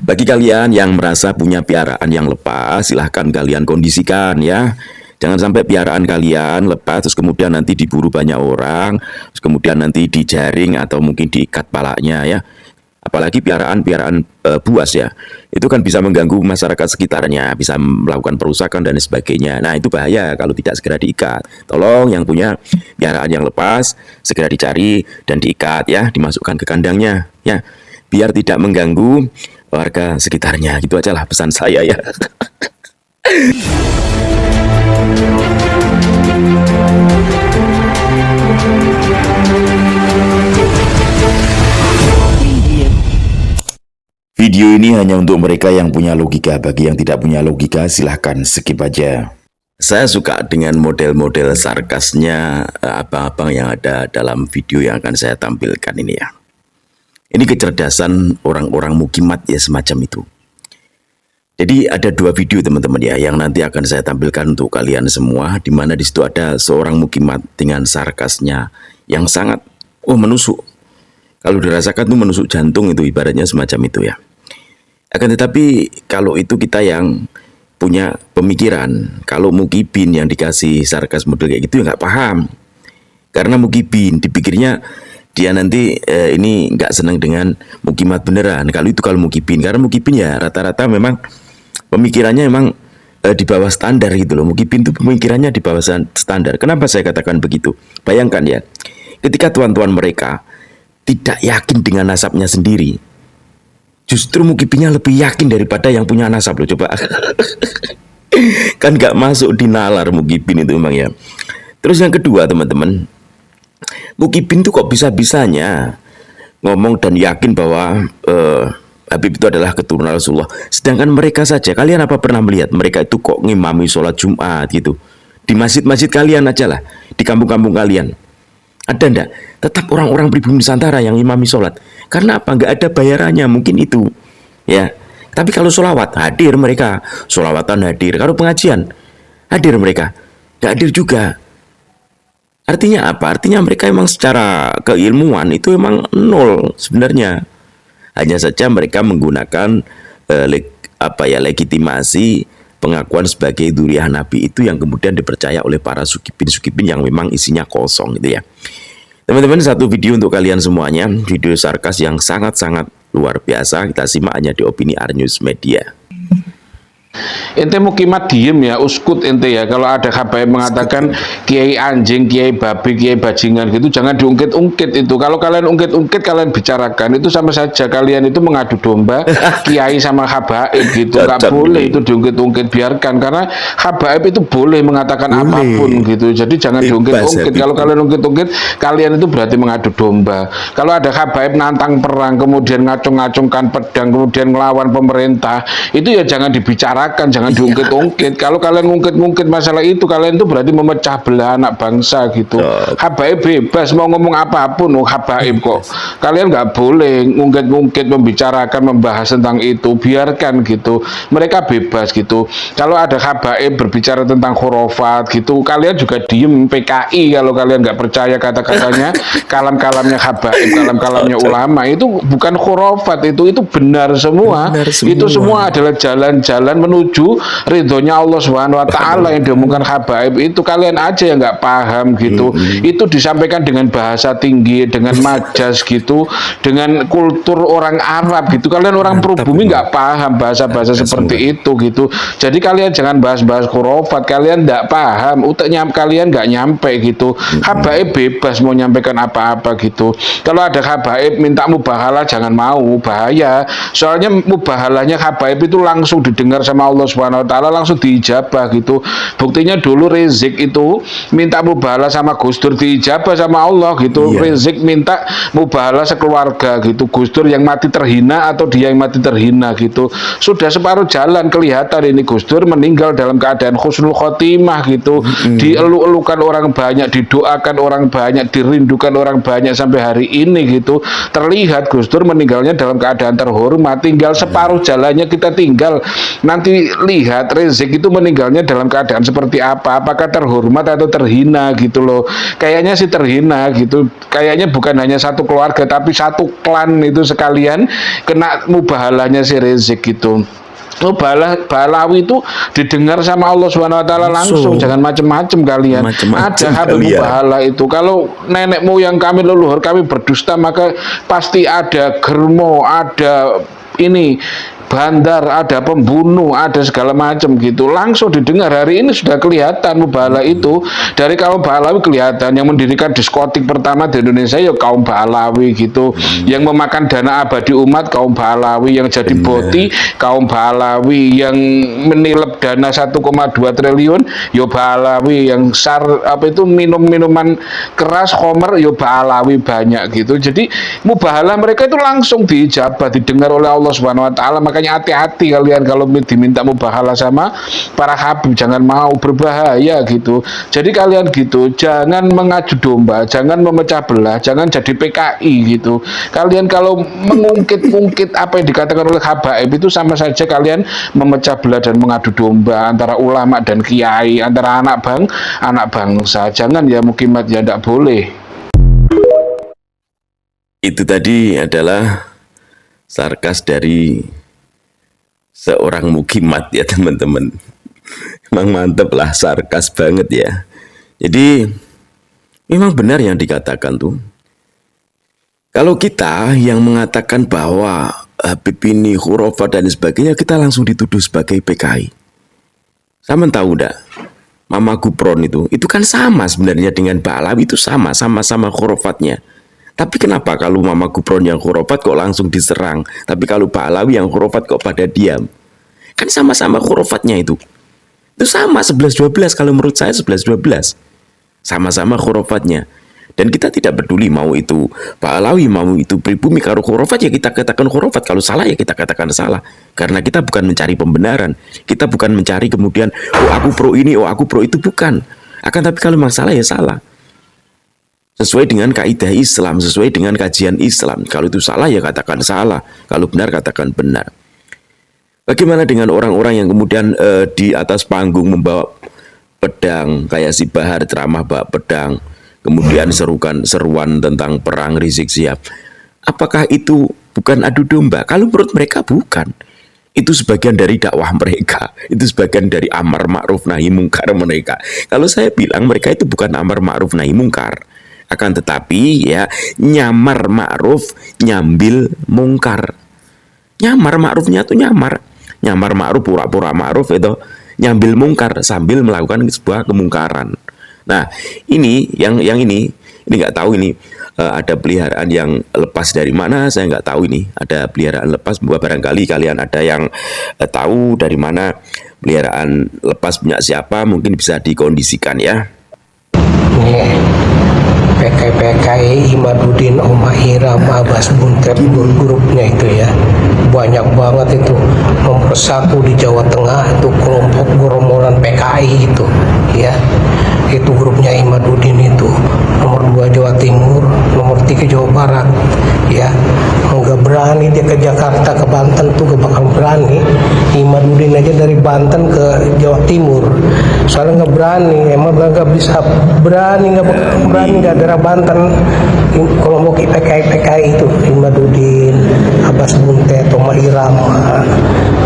Bagi kalian yang merasa punya piaraan yang lepas, silahkan kalian kondisikan ya. Jangan sampai piaraan kalian lepas terus kemudian nanti diburu banyak orang, terus kemudian nanti dijaring atau mungkin diikat palanya ya. Apalagi piaraan-piaraan buas ya. Itu kan bisa mengganggu masyarakat sekitarnya, bisa melakukan perusakan dan sebagainya. Nah, itu bahaya kalau tidak segera diikat. Tolong yang punya piaraan yang lepas segera dicari dan diikat ya, dimasukkan ke kandangnya ya. Biar tidak mengganggu warga sekitarnya. Gitu aja lah pesan saya ya. Video ini hanya untuk mereka yang punya logika. Bagi yang tidak punya logika, silahkan skip aja. Saya suka dengan model-model sarkasnya abang-abang yang ada dalam video yang akan saya tampilkan ini ya. Ini kecerdasan orang-orang mukimat ya, semacam itu. Jadi ada dua video teman-teman ya yang nanti akan saya tampilkan untuk kalian semua, di mana di situ ada seorang mukimat dengan sarkasnya yang sangat menusuk. Kalau dirasakan tuh menusuk jantung, itu ibaratnya semacam itu ya. Akan tetapi kalau itu kita yang punya pemikiran, kalau mukibin yang dikasih sarkas model kayak gitu ya nggak paham. Karena mukibin dipikirnya dia nanti ini nggak senang dengan mukimat beneran. Kalau mukibin, karena mukibin ya rata-rata memang pemikirannya memang di bawah standar gitu loh. Mukibin itu pemikirannya di bawah standar. Kenapa saya katakan begitu? Bayangkan ya, ketika tuan-tuan mereka tidak yakin dengan nasabnya sendiri, justru mukibinnya lebih yakin daripada yang punya nasab loh, coba. Kan nggak masuk di nalar mukibin itu memang ya. Terus yang kedua teman-teman, mukibin tuh kok bisa-bisanya ngomong dan yakin bahwa Habib itu adalah keturunan Rasulullah. Sedangkan mereka saja, kalian apa pernah melihat mereka itu kok ngimami sholat Jumat gitu? Di masjid-masjid kalian aja lah, di kampung-kampung kalian. Ada enggak? Tetap orang-orang pribumi Nusantara yang imami sholat. Karena apa? Enggak ada bayarannya, mungkin itu. Ya. Tapi kalau sholawat, hadir mereka. Sholawatan hadir. Kalau pengajian, hadir mereka. Enggak hadir juga. Artinya apa? Artinya mereka emang secara keilmuan itu emang nol sebenarnya. Hanya saja mereka menggunakan legitimasi pengakuan sebagai dzurriyyah Nabi itu yang kemudian dipercaya oleh para sukibin-sukibin yang memang isinya kosong gitu ya. Teman-teman, satu video untuk kalian semuanya, video sarkas yang sangat-sangat luar biasa. Kita simak hanya di Opini Arnews Media. Ente mukimat diem ya, uskut ente ya. Kalau ada habaib mengatakan kiai anjing, kiai babi, kiai bajingan gitu, jangan diungkit-ungkit itu. Kalau kalian ungkit-ungkit, kalian bicarakan, itu sama saja kalian itu mengadu domba kiai sama habaib gitu. Gak boleh itu diungkit-ungkit, biarkan. Karena habaib itu boleh mengatakan apapun gitu. Jadi jangan diungkit-ungkit. Kalau kalian ungkit-ungkit, kalian itu berarti mengadu domba. Kalau ada habaib nantang perang, kemudian ngacung-ngacungkan pedang, kemudian ngelawan pemerintah, itu ya jangan dibicarakan, jangan diungkit-ungkit. Kalau kalian ngungkit-ngungkit masalah itu, kalian itu berarti memecah belah anak bangsa gitu. Habaib bebas mau ngomong apapun, habaib kok. Kalian nggak boleh ngungkit-ngungkit, membicarakan, membahas tentang itu, biarkan gitu. Mereka bebas gitu. Kalau ada habaib berbicara tentang khurafat gitu, kalian juga diem. PKI kalau kalian nggak percaya kata-katanya, kalam-kalamnya habaib, kalam-kalamnya ulama, itu bukan khurafat, itu benar semua. Itu semua adalah jalan-jalan menuju ridhonya Allah Subhanahu wa taala yang diomongkan habaib itu. Kalian aja yang nggak paham gitu. Itu disampaikan dengan bahasa tinggi, dengan majas gitu, dengan kultur orang Arab gitu. Kalian orang pribumi nggak paham bahasa-bahasa seperti itu gitu. Jadi kalian jangan bahas-bahas khurafat, kalian nggak paham, uteknya kalian nggak nyampe gitu. Habaib bebas mau nyampaikan apa-apa gitu. Kalau ada habaib minta mubahalah, jangan mau, bahaya. Soalnya mubahalahnya habaib itu langsung didengar sama Allah Subhanahu wa taala, langsung diijabah gitu. Buktinya dulu Rizik itu minta mubahalah sama Gus Dur, diijabah sama Allah gitu. Rizik minta mubahalah sekeluarga gitu. Gus Dur yang mati terhina atau dia yang mati terhina gitu. Sudah separuh jalan kelihatan ini Gus Dur meninggal dalam keadaan husnul khotimah gitu. Dielu-elukan orang banyak, didoakan orang banyak, dirindukan orang banyak sampai hari ini gitu. Terlihat Gus Dur meninggalnya dalam keadaan terhormat. Tinggal separuh jalannya kita tinggal. Nanti nanti lihat Rizik itu meninggalnya dalam keadaan seperti apa, apakah terhormat atau terhina gitu loh. Kayaknya sih terhina gitu, kayaknya bukan hanya satu keluarga tapi satu klan itu sekalian kena mubahalahnya si Rizik gitu. Oh, Balawi itu didengar sama Allah Subhanahu wa taala langsung, jangan macem-macem kalian. Macem-macem Ada Habib kalian. Mubahala itu. Kalau nenek moyang kami, leluhur kami berdusta, maka pasti ada germo, ada ini bandar, ada pembunuh, ada segala macam gitu. Langsung didengar. Hari ini sudah kelihatan Mubahala itu. Dari kaum Balawi kelihatan yang mendirikan diskotik pertama di Indonesia ya kaum Balawi gitu. Yang memakan dana abadi umat kaum Balawi, yang jadi boti kaum Balawi, yang menilep dana 1,2 triliun yo Balawi, yang apa itu minum-minuman keras khomer yo Balawi banyak gitu. Jadi Mubahala mereka itu langsung diijabah, didengar oleh Allah Subhanahu wa taala. Makanya hati-hati kalian kalau diminta mubahala sama para habib, jangan mau, berbahaya gitu. Jadi kalian gitu, jangan mengadu domba, jangan memecah belah, jangan jadi PKI gitu. Kalian kalau mengungkit-ungkit apa yang dikatakan oleh habaib itu sama saja kalian memecah belah dan mengadu domba antara ulama dan kiai, antara anak bangsa. Jangan ya Mukimat, ya tidak boleh. Itu tadi adalah sarkas dari seorang mukimat ya teman-teman. Emang mantep lah, sarkas banget ya. Jadi memang benar yang dikatakan tuh. Kalau kita yang mengatakan bahwa Habib ini khurafat dan sebagainya, kita langsung dituduh sebagai PKI. Sama tahu enggak? Mama Gupron itu kan sama sebenarnya dengan Balawi, itu sama-sama khurafatnya. Tapi kenapa kalau Mama Gupron yang khurafat kok langsung diserang? Tapi kalau Balawi yang khurafat kok pada diam? Kan sama-sama khurafatnya itu. Itu sama 11-12, kalau menurut saya 11-12. Sama-sama khurafatnya. Dan kita tidak peduli mau itu Balawi, mau itu pribumi. Kalau khurafat ya kita katakan khurafat. Kalau salah ya kita katakan salah. Karena kita bukan mencari pembenaran. Kita bukan mencari kemudian, oh aku pro ini, oh aku pro itu, bukan. Akan tapi kalau masalah ya salah. Sesuai dengan kaidah Islam, sesuai dengan kajian Islam. Kalau itu salah ya katakan salah, kalau benar katakan benar. Bagaimana dengan orang-orang yang kemudian di atas panggung membawa pedang, kayak si Bahar ceramah bawa pedang, kemudian seruan tentang perang Rizik Syihab? Apakah itu bukan adu domba? Kalau menurut mereka bukan. Itu sebagian dari dakwah mereka, itu sebagian dari amar ma'ruf nahi mungkar mereka. Kalau saya bilang mereka itu bukan amar ma'ruf nahi mungkar, akan tetapi ya nyamar ma'ruf nyambil mungkar. Nyamar ma'rufnya tuh nyamar ma'ruf, pura-pura ma'ruf itu nyambil mungkar sambil melakukan sebuah kemungkaran. Nah ini yang ini nggak tahu ini ada peliharaan yang lepas dari mana, saya nggak tahu ini ada peliharaan lepas. Barangkali kalian ada yang tahu dari mana peliharaan lepas punya siapa, mungkin bisa dikondisikan ya. PKI Imaduddin, Oma Iram, Abbas Buntep, grupnya itu ya banyak banget itu. Nomor 1 di Jawa Tengah itu kelompok gerombolan PKI itu ya, itu grupnya Imaduddin itu. Nomor 2 Jawa Timur, nomor 3 Jawa Barat ya. Nggak berani dia ke Jakarta, ke Banten tuh gak bakal berani. Imaduddin aja dari Banten ke Jawa Timur soalnya nggak berani, emang nggak bisa berani, nggak berani, nggak daerah Banten. Kelompok PKI itu Imaduddin, Abbas Buntet, Oma Iram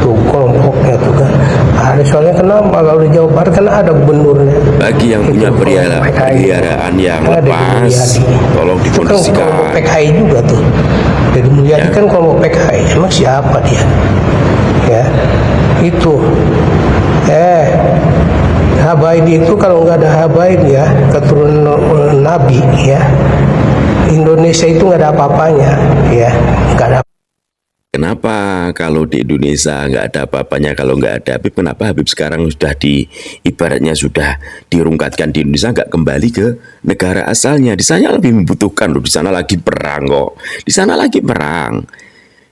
tuh kelompoknya tuh kan ada. Soalnya kenapa kalau di Jawa Barat kan ada gubernurnya. Bagi yang punya peliharaan yang lepas, tolong dikondisikan. Itu kan kelompok PKI juga tuh. Jadi Mulyadi kan kelompok PKI. Emang siapa dia? Ya itu. Habaib itu kalau nggak ada Habaib ya, keturunan Nabi ya, Indonesia itu nggak ada apa-apanya ya, nggak ada. Kenapa kalau di Indonesia nggak ada apa-apanya kalau nggak ada Habib? Kenapa Habib sekarang sudah ibaratnya sudah dirungkatkan di Indonesia, nggak kembali ke negara asalnya? Di sana lebih membutuhkan loh, di sana lagi perang kok, di sana lagi perang,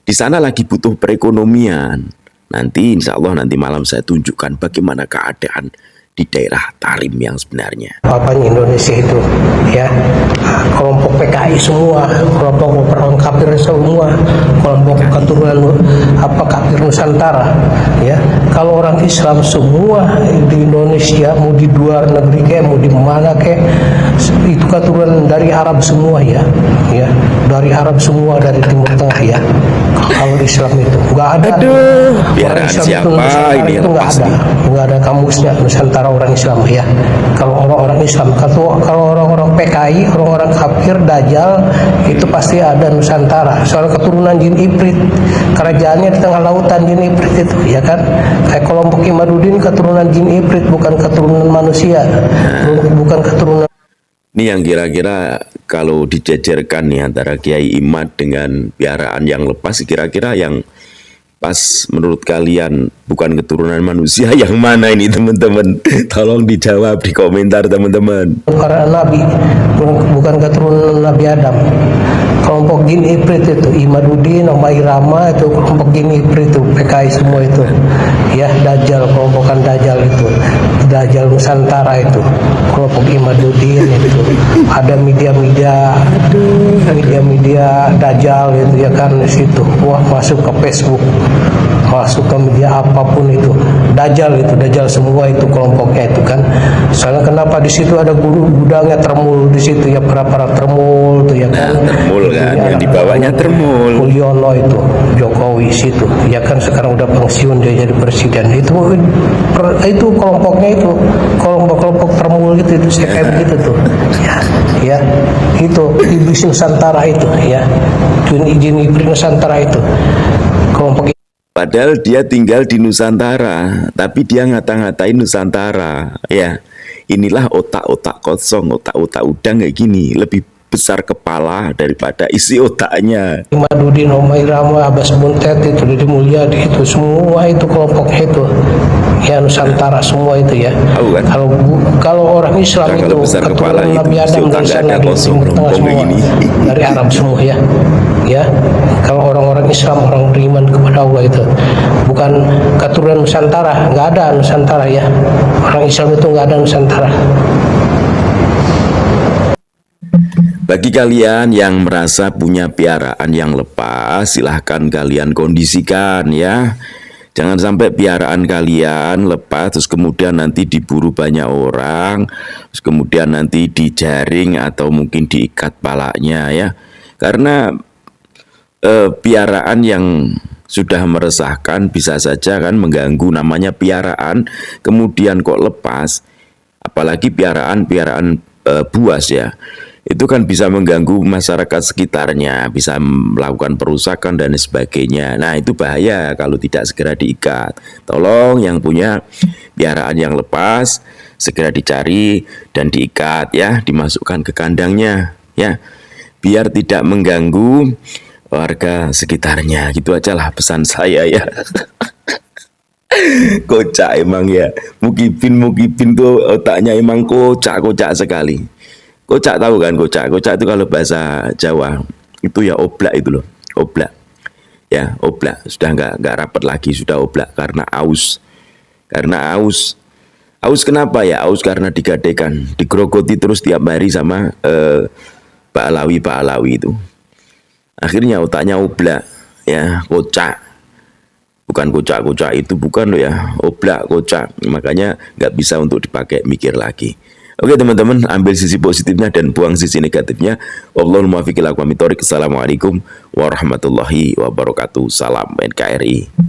di sana lagi butuh perekonomian. Nanti insya Allah nanti malam saya tunjukkan bagaimana keadaan di daerah Tarim yang sebenarnya. Papanya Indonesia itu ya, kelompok PKI semua, kelompok perang kafir semua, kelompok keturunan kafir Nusantara ya, kalau orang Islam semua di Indonesia, mau di luar negeri kayak mau di mana kayak, itu keturunan dari Arab semua ya, dari Arab semua, dari Timur Tengah ya. Kalau Islam itu nggak ada. Piaraan Islam siapa ini yang nggak pasti? ada, nggak ada kamusnya Nusantara orang Islam ya. Kalau orang-orang Islam, kalau orang-orang PKI, orang-orang kafir, Dajjal, itu pasti ada Nusantara. Soal keturunan jin Ifrit, kerajaannya di tengah lautan jin Ifrit itu, ya kan? Kayak kelompok Imaduddin keturunan jin Ifrit, bukan keturunan manusia, bukan keturunan. Ini yang kira-kira kalau dijejerkan nih antara Kiai Imad dengan piaraan yang lepas, kira-kira yang pas menurut kalian bukan keturunan manusia yang mana ini teman-teman? Tolong dijawab di komentar teman-teman. Para nabi, bukan keturunan Nabi Adam. Kelompok jin Ifrit itu Imaduddin, Oma Irama, itu kelompok jin Ifrit itu, PKI semua itu ya. Dajjal, kelompokan Dajjal itu, Dajjal Nusantara itu kelompok Imaduddin itu. Ada media-media Dajjal itu ya kan, di situ. Wah, masuk ke Facebook, masuk ke media apapun itu Dajjal, itu Dajjal semua itu kelompoknya itu kan. Soalnya kenapa di situ ada gudangnya Termul di situ ya, para termul tuh ya kan. Termul kan, yang dibawanya Termul. Mulyono itu, Jokowi situ ya kan, sekarang udah pensiun dia jadi presiden. Itu kelompoknya itu, kelompok Termul itu saya kayak begitu tuh ya, itu iblis Nusantara itu ya, jin iblis Nusantara itu kelompok. Padahal dia tinggal di Nusantara, tapi dia ngata-ngatain Nusantara. Ya, inilah otak-otak kosong, otak-otak udang kayak gini, lebih besar kepala daripada isi otaknya. Imaduddin, Oma Irama, Abbas Buntet itu, Deddy Mulyadi itu, semua itu kelompoknya itu ya, Nusantara semua itu ya. Kan? Kalau orang Islam nah, itu keturunan Nabi Adam dari sana, dari Timur Tengah semua, dari Arab semua ya. Kalau orang-orang Islam, orang beriman kepada Allah itu bukan keturunan Nusantara, nggak ada Nusantara ya. Orang Islam itu nggak ada Nusantara. Bagi kalian yang merasa punya piaraan yang lepas, silahkan kalian kondisikan ya. Jangan sampai piaraan kalian lepas terus kemudian nanti diburu banyak orang, terus kemudian nanti dijaring atau mungkin diikat palanya ya. Karena piaraan yang sudah meresahkan bisa saja kan mengganggu, namanya piaraan kemudian kok lepas, apalagi piaraan buas ya. Itu kan bisa mengganggu masyarakat sekitarnya, bisa melakukan perusakan dan sebagainya. Nah, itu bahaya kalau tidak segera diikat. Tolong yang punya piaraan yang lepas segera dicari dan diikat ya, dimasukkan ke kandangnya ya, biar tidak mengganggu warga sekitarnya. Gitu aja lah pesan saya ya. Kocak emang ya, Mukibin tuh otaknya emang kocak sekali. Kocak tahu kan kocak? Kocak itu kalau bahasa Jawa itu ya oblak itu loh, oblak. Ya, oblak. Sudah nggak rapat lagi, sudah oblak karena aus. Karena aus. Aus kenapa ya? Aus karena digadekan, digerogoti terus tiap hari sama Pak Alawi itu. Akhirnya otaknya oblak, ya, kocak. Bukan kocak itu bukan loh ya, oblak, kocak. Makanya nggak bisa untuk dipakai mikir lagi. Oke teman-teman, ambil sisi positifnya dan buang sisi negatifnya. Wallahul muwaffiq ila aqwamit thoriq. Assalamualaikum warahmatullahi wabarakatuh. Salam NKRI.